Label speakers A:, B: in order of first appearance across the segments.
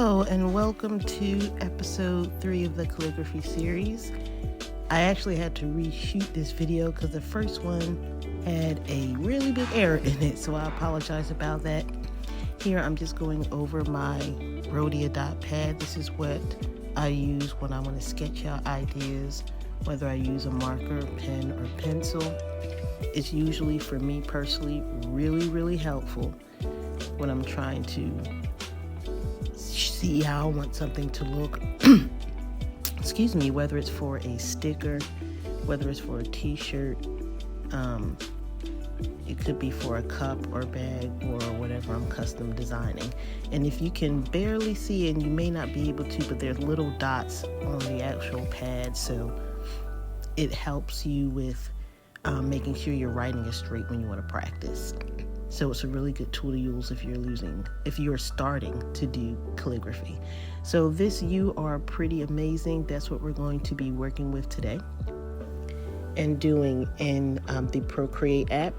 A: Hello and welcome to episode 3 of the calligraphy series. I actually had to reshoot this video because the first one had a really big error in it, so I apologize about that. Here I'm just going over my Rhodia dot pad. This is what I use when I want to sketch out ideas, whether I use a marker, pen, or pencil. It's usually, for me personally, really helpful when I'm trying to see how I want something to look. Excuse me, whether it's for a sticker, whether it's for a t-shirt, it could be for a cup or bag or whatever I'm custom designing. And if you can barely see it, and you may not be able to, but there's little dots on the actual pad, so it helps you with making sure your writing is straight when you want to practice. So it's a really good tool to use if you're starting to do calligraphy. So this "You Are Pretty Amazing," that's what we're going to be working with today and doing in the Procreate app.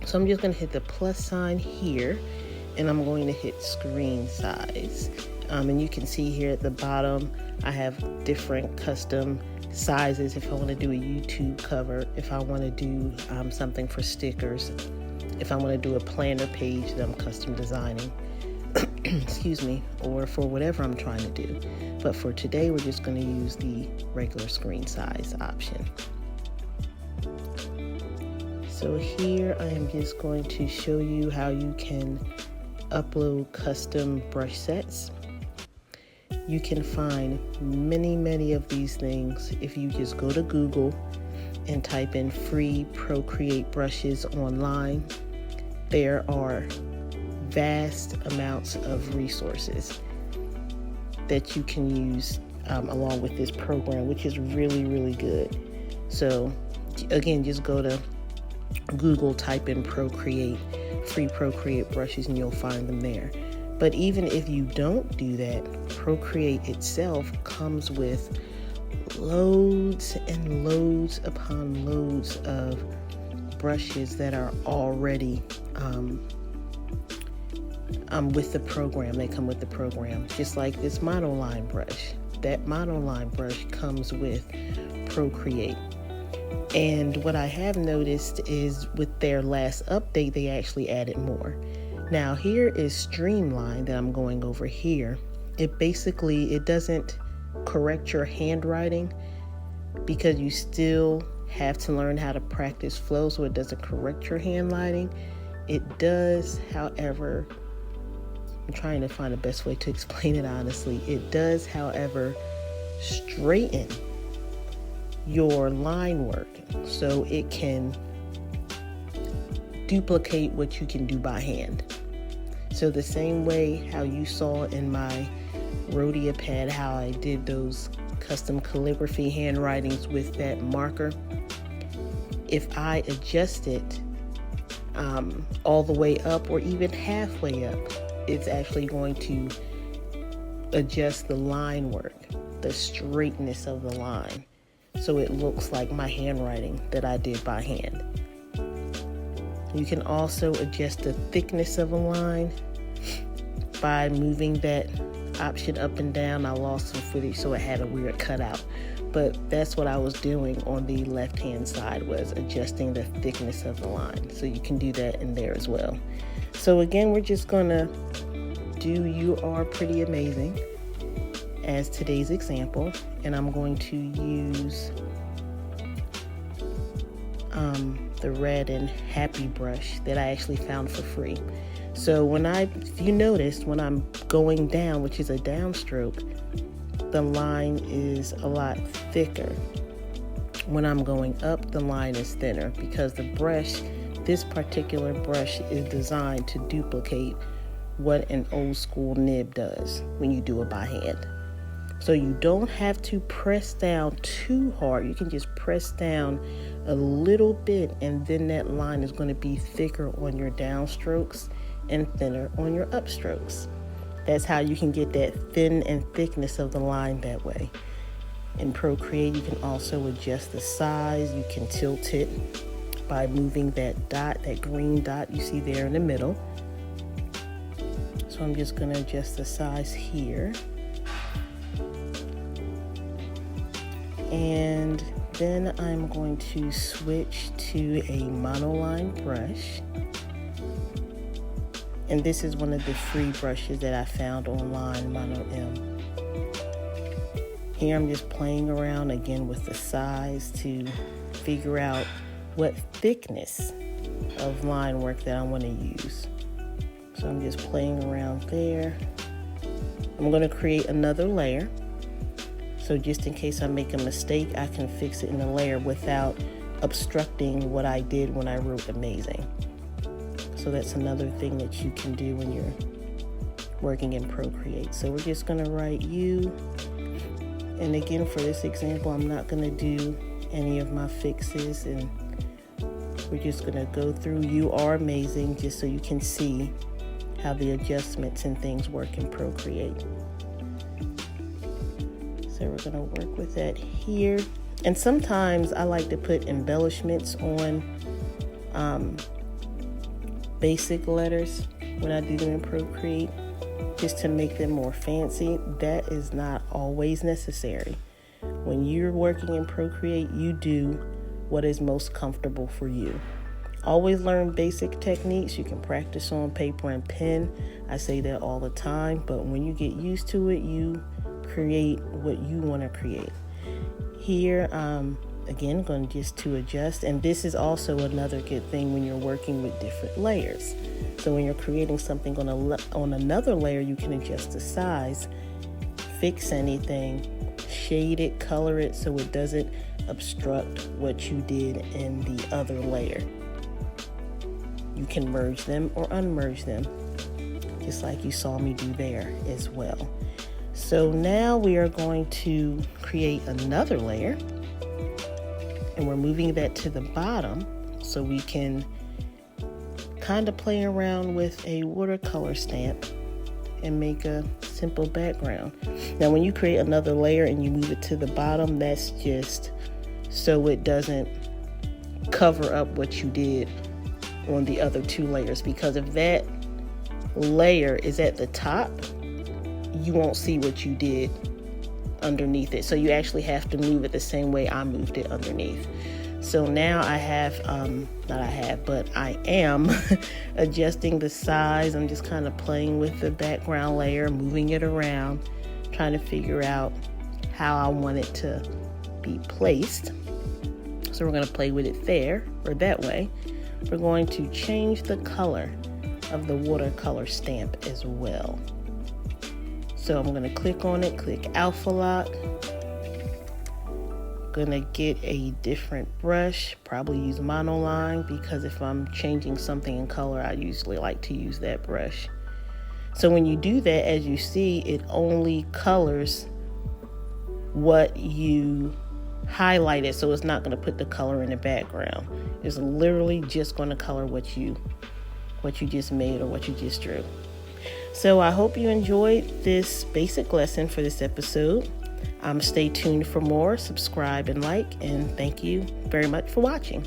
A: So I'm just going to hit the plus sign here, and I'm going to hit screen size. And you can see here at the bottom, I have different custom sizes if I want to do a YouTube cover, if I want to do something for stickers, if I want to do a planner page that I'm custom designing, excuse me, or for whatever I'm trying to do. But for today, we're just going to use the regular screen size option. So here I am just going to show you how you can upload custom brush sets. You can find many of these things if you just go to Google and type in free Procreate brushes online. There are vast amounts of resources that you can use along with this program, which is really good. So again, just go to Google, type in Procreate, free Procreate brushes, and you'll find them there. But even if you don't do that, Procreate itself comes with loads and loads upon loads of brushes that are already with the program. They come with the program, just like this monoline brush. That monoline brush comes with Procreate. And what I have noticed is with their last update, they actually added more. Now here is Streamline that I'm going over here. It doesn't correct your handwriting because you still have to learn how to practice flow, so it doesn't correct your handwriting. It does, however, I'm trying to find the best way to explain it honestly. It does, however, straighten your line work so it can duplicate what you can do by hand. So the same way how you saw in my Rhodia pad how I did those custom calligraphy handwritings with that marker, if I adjust it all the way up or even halfway up, it's actually going to adjust the line work, the straightness of the line, so it looks like my handwriting that I did by hand. You can also adjust the thickness of a line by moving that option up and down. I lost some footage, so it had a weird cutout, but that's what I was doing on the left hand side, was adjusting the thickness of the line. So you can do that in there as well. So again, we're just gonna do "You Are Pretty Amazing" as today's example, and I'm going to use the red and happy brush that I actually found for free. So if you noticed, when I'm going down, which is a downstroke, the line is a lot thicker. When I'm going up, the line is thinner because this particular brush is designed to duplicate what an old school nib does when you do it by hand. So you don't have to press down too hard. You can just press down a little bit, and then that line is going to be thicker on your downstrokes and thinner on your upstrokes. That's how you can get that thin and thickness of the line that way. In Procreate, you can also adjust the size. You can tilt it by moving that green dot you see there in the middle. So I'm just going to adjust the size here. And then I'm going to switch to a monoline brush. And this is one of the free brushes that I found online, Mono M. Here I'm just playing around again with the size to figure out what thickness of line work that I want to use. So I'm just playing around there. I'm going to create another layer. So just in case I make a mistake, I can fix it in the layer without obstructing what I did when I wrote amazing. So that's another thing that you can do when you're working in Procreate. So we're just going to write you. And again, for this example, I'm not going to do any of my fixes, and we're just going to go through You Are Amazing just so you can see how the adjustments and things work in Procreate. So we're going to work with that here. And sometimes I like to put embellishments on basic letters when I do them in Procreate, just to make them more fancy. That is not always necessary. When you're working in Procreate, you do what is most comfortable for you. Always learn basic techniques. You can practice on paper and pen. I say that all the time, but when you get used to it, you create what you want to create. Here, again, going just to adjust, and this is also another good thing when you're working with different layers. So when you're creating something on another layer, you can adjust the size, fix anything, shade it, color it so it doesn't obstruct what you did in the other layer. You can merge them or unmerge them, just like you saw me do there as well. So now we are going to create another layer, and we're moving that to the bottom so we can kind of play around with a watercolor stamp and make a simple background. Now when you create another layer and you move it to the bottom, that's just so it doesn't cover up what you did on the other two layers, because if that layer is at the top, you won't see what you did underneath it. So you actually have to move it the same way I moved it underneath. So now I am adjusting the size. I'm just kind of playing with the background layer, moving it around, trying to figure out how I want it to be placed. So we're going to play with it there or that way. We're going to change the color of the watercolor stamp as well. So I'm going to click on it, click Alpha Lock. Going to get a different brush, probably use monoline, because if I'm changing something in color, I usually like to use that brush. So when you do that, as you see, it only colors what you highlighted, so it's not going to put the color in the background. It's literally just going to color what you just made or what you just drew. So I hope you enjoyed this basic lesson for this episode. Stay tuned for more, subscribe and like, and thank you very much for watching.